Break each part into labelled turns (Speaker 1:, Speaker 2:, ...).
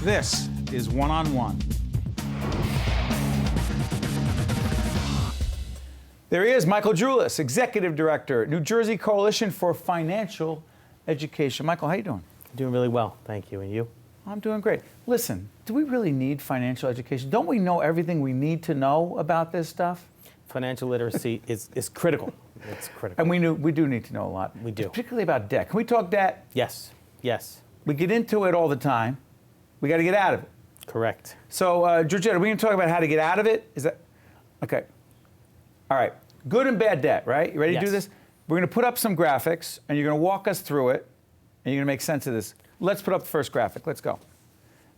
Speaker 1: This is One-on-One. There he is, Michael Drulis, Executive Director, New Jersey Coalition for Financial Education. Michael, how you doing?
Speaker 2: Doing really well, thank you. And you?
Speaker 1: I'm doing great. Listen, do we really need financial education? Don't we know everything we need to know about this stuff?
Speaker 2: Financial literacy is critical. It's critical.
Speaker 1: And we do need to know a lot.
Speaker 2: We do.
Speaker 1: Particularly about debt. Can we talk debt?
Speaker 2: Yes, yes.
Speaker 1: We get into it all the time. We got to get out of it.
Speaker 2: Correct.
Speaker 1: So, Georgette, are we going to talk about how to get out of it? Is that okay? All right. Good and bad debt, right? You ready to do this? We're going to put up some graphics, and you're going to walk us through it, and you're going to make sense of this. Let's put up the first graphic. Let's go.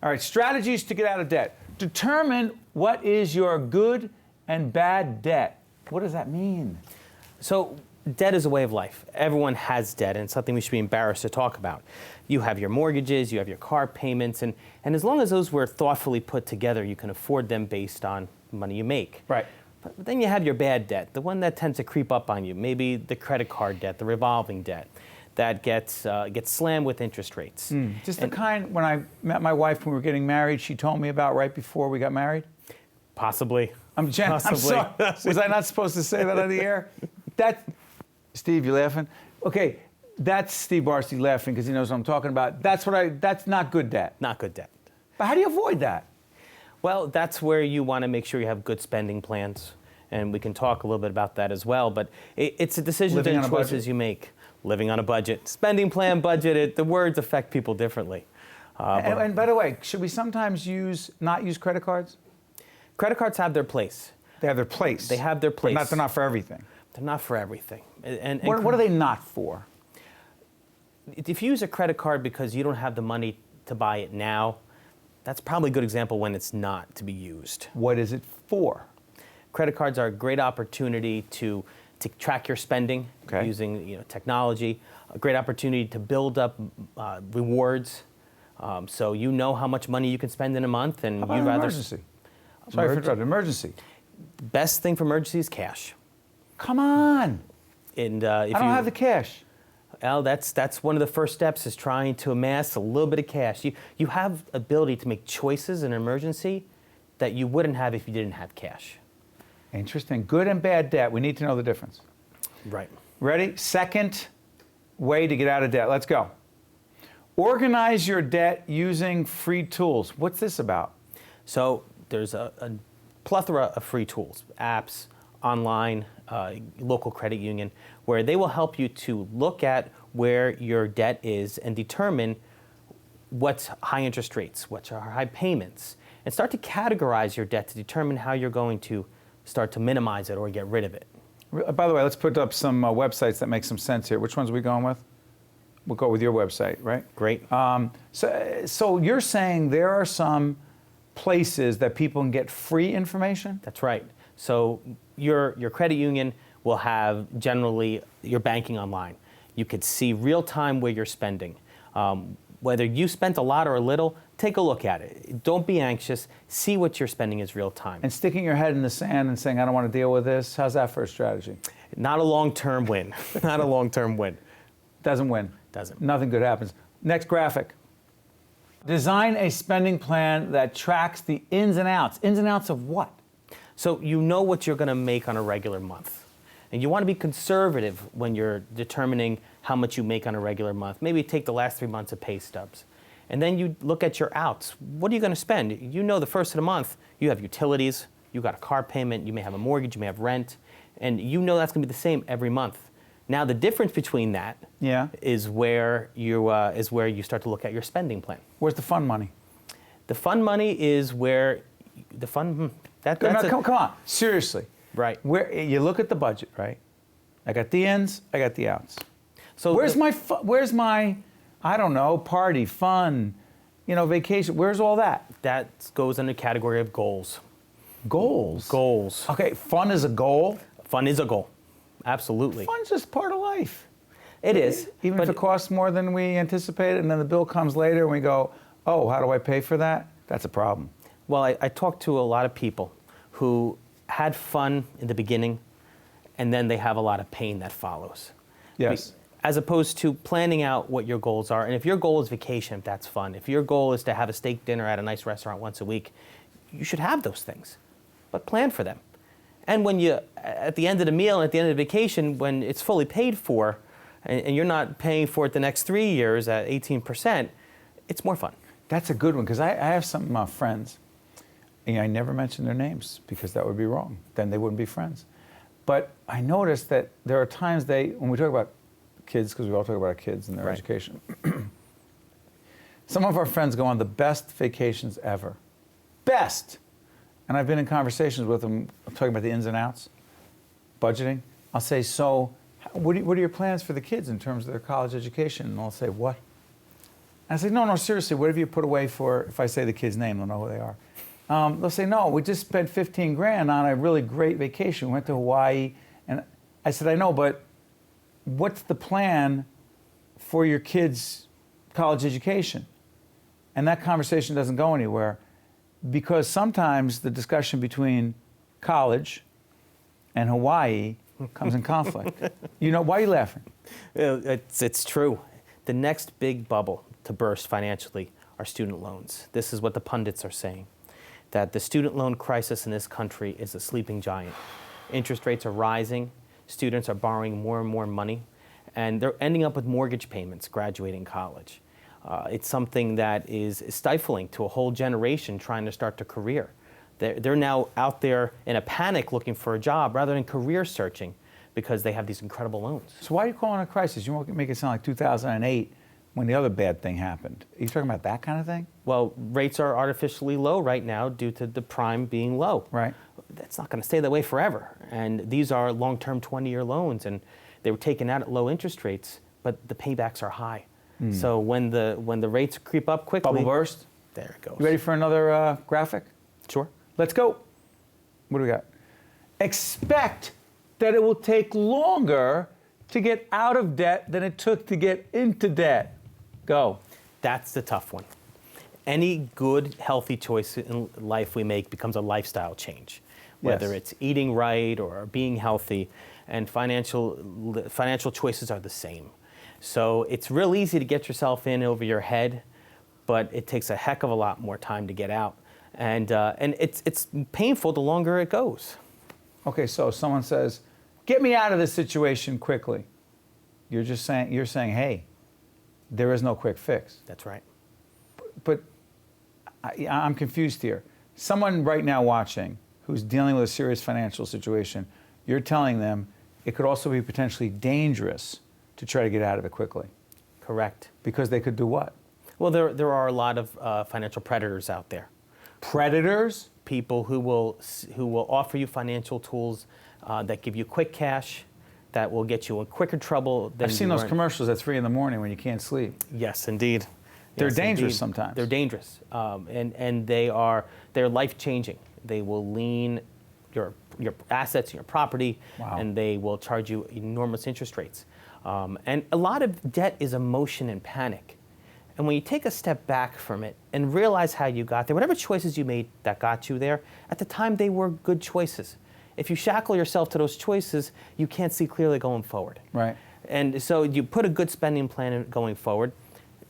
Speaker 1: All right. Strategies to get out of debt. Determine what is your good and bad debt. What does that mean?
Speaker 2: So, debt is a way of life. Everyone has debt, and it's something we should be embarrassed to talk about. You have your mortgages, you have your car payments, and as long as those were thoughtfully put together, you can afford them based on money you make.
Speaker 1: Right.
Speaker 2: But then you have your bad debt, the one that tends to creep up on you, maybe the credit card debt, the revolving debt, that gets slammed with interest rates.
Speaker 1: Just the kind, when I met my wife when we were getting married, she told me about right before we got married?
Speaker 2: Possibly.
Speaker 1: I'm sorry. Was I not supposed to say that on the air? Steve, you laughing? Okay, that's Steve Barcy laughing because he knows what I'm talking about. That's not good debt.
Speaker 2: Not good debt.
Speaker 1: But how do you avoid that?
Speaker 2: Well, that's where you want to make sure you have good spending plans, and we can talk a little bit about that as well. But it's a decision and choices you make. Living on a budget, spending plan, budget. The words affect people differently.
Speaker 1: And by the way, should we sometimes not use credit cards?
Speaker 2: Credit cards have their place.
Speaker 1: They have their place.
Speaker 2: They have their place.
Speaker 1: But they're not for everything.
Speaker 2: They're not for everything. And
Speaker 1: what are they not for?
Speaker 2: If you use a credit card because you don't have the money to buy it now, that's probably a good example when it's not to be used.
Speaker 1: What is it for?
Speaker 2: Credit cards are a great opportunity to track your spending using technology, a great opportunity to build up rewards, so you know how much money you can spend in a month. And
Speaker 1: how about
Speaker 2: you'd rather
Speaker 1: emergency? Sorry for interrupting. Emergency.
Speaker 2: Best thing for emergency is cash.
Speaker 1: Come on.
Speaker 2: And
Speaker 1: I don't have the cash.
Speaker 2: Well, that's one of the first steps is trying to amass a little bit of cash. You have ability to make choices in an emergency that you wouldn't have if you didn't have cash.
Speaker 1: Interesting. Good and bad debt. We need to know the difference.
Speaker 2: Right.
Speaker 1: Ready? Second way to get out of debt. Let's go. Organize your debt using free tools. What's this about?
Speaker 2: So there's a plethora of free tools, apps, online, local credit union, where they will help you to look at where your debt is and determine what's high interest rates, what are high payments, and start to categorize your debt to determine how you're going to start to minimize it or get rid of it.
Speaker 1: By the way, let's put up some websites that make some sense here. Which ones are we going with? We'll go with your website, right?
Speaker 2: Great.
Speaker 1: So you're saying there are some places that people can get free information?
Speaker 2: That's right. So your credit union will have generally your banking online. You could see real time where you're spending. Whether you spent a lot or a little, take a look at it. Don't be anxious. See what you're spending is real time.
Speaker 1: And sticking your head in the sand and saying, I don't want to deal with this, how's that for a strategy?
Speaker 2: Not a long-term win. Not a long-term win.
Speaker 1: Doesn't win.
Speaker 2: Doesn't.
Speaker 1: Nothing good happens. Next graphic. Design a spending plan that tracks the ins and outs. Ins and outs of what?
Speaker 2: So you know what you're going to make on a regular month. And you want to be conservative when you're determining how much you make on a regular month. Maybe take the last 3 months of pay stubs. And then you look at your outs. What are you going to spend? You know the first of the month, you have utilities, you got a car payment, you may have a mortgage, you may have rent, and you know that's going to be the same every month. Now the difference between that is where you start to look at your spending plan.
Speaker 1: Where's the fun money?
Speaker 2: The fun money is where the fun
Speaker 1: come on, seriously.
Speaker 2: Right.
Speaker 1: Where you look at the budget, right? I got the ins, I got the outs.
Speaker 2: So
Speaker 1: where's my I don't know, party, fun, vacation? Where's all that?
Speaker 2: That goes in the category of goals.
Speaker 1: Goals?
Speaker 2: Goals.
Speaker 1: Okay, fun is a goal?
Speaker 2: Fun is a goal. Absolutely.
Speaker 1: Fun's just part of life.
Speaker 2: It is.
Speaker 1: Even if it costs more than we anticipated and then the bill comes later and we go, oh, how do I pay for that? That's a problem.
Speaker 2: Well, I talked to a lot of people who had fun in the beginning and then they have a lot of pain that follows.
Speaker 1: Yes.
Speaker 2: as opposed to planning out what your goals are. And if your goal is vacation, that's fun. If your goal is to have a steak dinner at a nice restaurant once a week, you should have those things, but plan for them. And when you, at the end of the meal, at the end of the vacation, when it's fully paid for, and you're not paying for it the next 3 years at 18%, it's more fun.
Speaker 1: That's a good one, because I have some friends, and I never mention their names because that would be wrong. Then they wouldn't be friends. But I noticed that there are times when we talk about kids, because we all talk about our kids and their education, some of our friends go on the best vacations ever. Best! And I've been in conversations with them, talking about the ins and outs, budgeting. I'll say, so what are your plans for the kids in terms of their college education? And they'll say, what? And I say, no, seriously, what have you put away for, if I say the kid's name, they'll know who they are. They'll say, no, we just spent 15 grand on a really great vacation. We went to Hawaii. And I said, I know, but what's the plan for your kids' college education? And that conversation doesn't go anywhere, because sometimes the discussion between college and Hawaii comes in conflict. You know, why are you laughing?
Speaker 2: It's true. The next big bubble to burst financially are student loans. This is what the pundits are saying, that the student loan crisis in this country is a sleeping giant. Interest rates are rising, students are borrowing more and more money, and they're ending up with mortgage payments graduating college. It's something that is stifling to a whole generation trying to start a career. They're now out there in a panic looking for a job rather than career searching, because they have these incredible loans.
Speaker 1: So why are you calling it a crisis? You make it sound like 2008 when the other bad thing happened. Are you talking about that kind of thing?
Speaker 2: Well, rates are artificially low right now due to the prime being low.
Speaker 1: Right.
Speaker 2: That's not going to stay that way forever. And these are long-term 20-year loans, and they were taken out at low interest rates, but the paybacks are high. So when the rates creep up quickly...
Speaker 1: Bubble burst?
Speaker 2: There it goes.
Speaker 1: You ready for another graphic?
Speaker 2: Sure.
Speaker 1: Let's go. What do we got? Expect that it will take longer to get out of debt than it took to get into debt. Go.
Speaker 2: That's the tough one. Any good, healthy choice in life we make becomes a lifestyle change, whether it's eating right or being healthy, and financial choices are the same. So it's real easy to get yourself in over your head, but it takes a heck of a lot more time to get out. And it's painful the longer it goes.
Speaker 1: Okay, so someone says, get me out of this situation quickly. You're saying, hey, there is no quick fix.
Speaker 2: That's right.
Speaker 1: But I'm confused here. Someone right now watching who's dealing with a serious financial situation, you're telling them it could also be potentially dangerous to try to get out of it quickly.
Speaker 2: Correct.
Speaker 1: Because they could do what?
Speaker 2: Well, there are a lot of financial predators out there.
Speaker 1: Predators?
Speaker 2: People who will offer you financial tools that give you quick cash, that will get you in quicker trouble than
Speaker 1: I've seen those commercials at 3 in the morning when you can't sleep.
Speaker 2: Yes, indeed.
Speaker 1: They're
Speaker 2: Yes,
Speaker 1: dangerous
Speaker 2: indeed.
Speaker 1: sometimes.
Speaker 2: They're dangerous, and they're life-changing. They will lean your assets, your property, and they will charge you enormous interest rates. And a lot of debt is emotion and panic. And when you take a step back from it and realize how you got there, whatever choices you made that got you there, at the time they were good choices. If you shackle yourself to those choices, you can't see clearly going forward.
Speaker 1: Right.
Speaker 2: And so you put a good spending plan in going forward.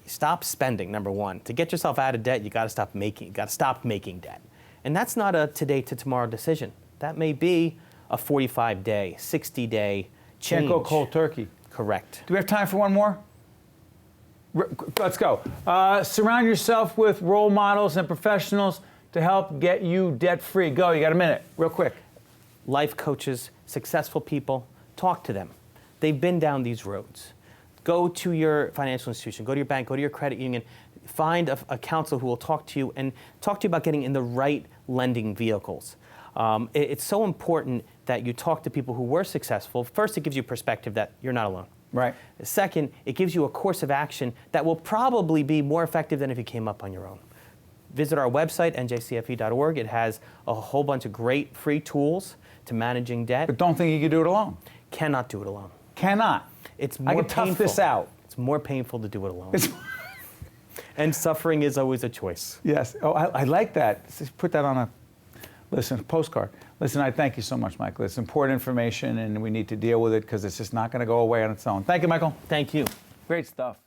Speaker 2: Stop spending, number one. To get yourself out of debt, you got to stop making debt. And that's not a today to tomorrow decision. That may be a 45-day, 60-day change.
Speaker 1: Can't go cold turkey.
Speaker 2: Correct.
Speaker 1: Do we have time for one more? Let's go. Surround yourself with role models and professionals to help get you debt-free. Go, you got a minute, real quick.
Speaker 2: Life coaches, successful people, talk to them. They've been down these roads. Go to your financial institution, go to your bank, go to your credit union, find a counselor who will talk to you and talk to you about getting in the right lending vehicles. It's so important that you talk to people who were successful. First, it gives you perspective that you're not alone.
Speaker 1: Right.
Speaker 2: Second, it gives you a course of action that will probably be more effective than if you came up on your own. Visit our website, njcfe.org. It has a whole bunch of great free tools to managing debt.
Speaker 1: But don't think you can do it alone.
Speaker 2: Cannot do it alone.
Speaker 1: Cannot.
Speaker 2: It's more
Speaker 1: I can
Speaker 2: painful.
Speaker 1: tough this out.
Speaker 2: It's more painful to do it alone. And suffering is always a choice.
Speaker 1: Yes. Oh, I like that. Let's put that on Listen, postcard. Listen, I thank you so much, Michael. It's important information, and we need to deal with it because it's just not going to go away on its own. Thank you, Michael.
Speaker 2: Thank you.
Speaker 1: Great stuff.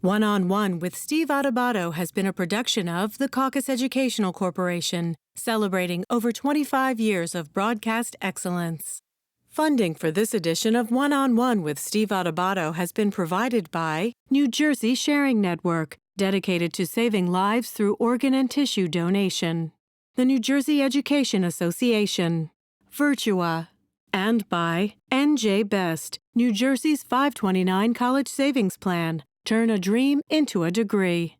Speaker 3: One-on-One with Steve Adubato has been a production of the Caucus Educational Corporation, celebrating over 25 years of broadcast excellence. Funding for this edition of One-on-One with Steve Adubato has been provided by New Jersey Sharing Network, dedicated to saving lives through organ and tissue donation, the New Jersey Education Association, Virtua, and by NJ Best, New Jersey's 529 College Savings Plan. Turn a dream into a degree.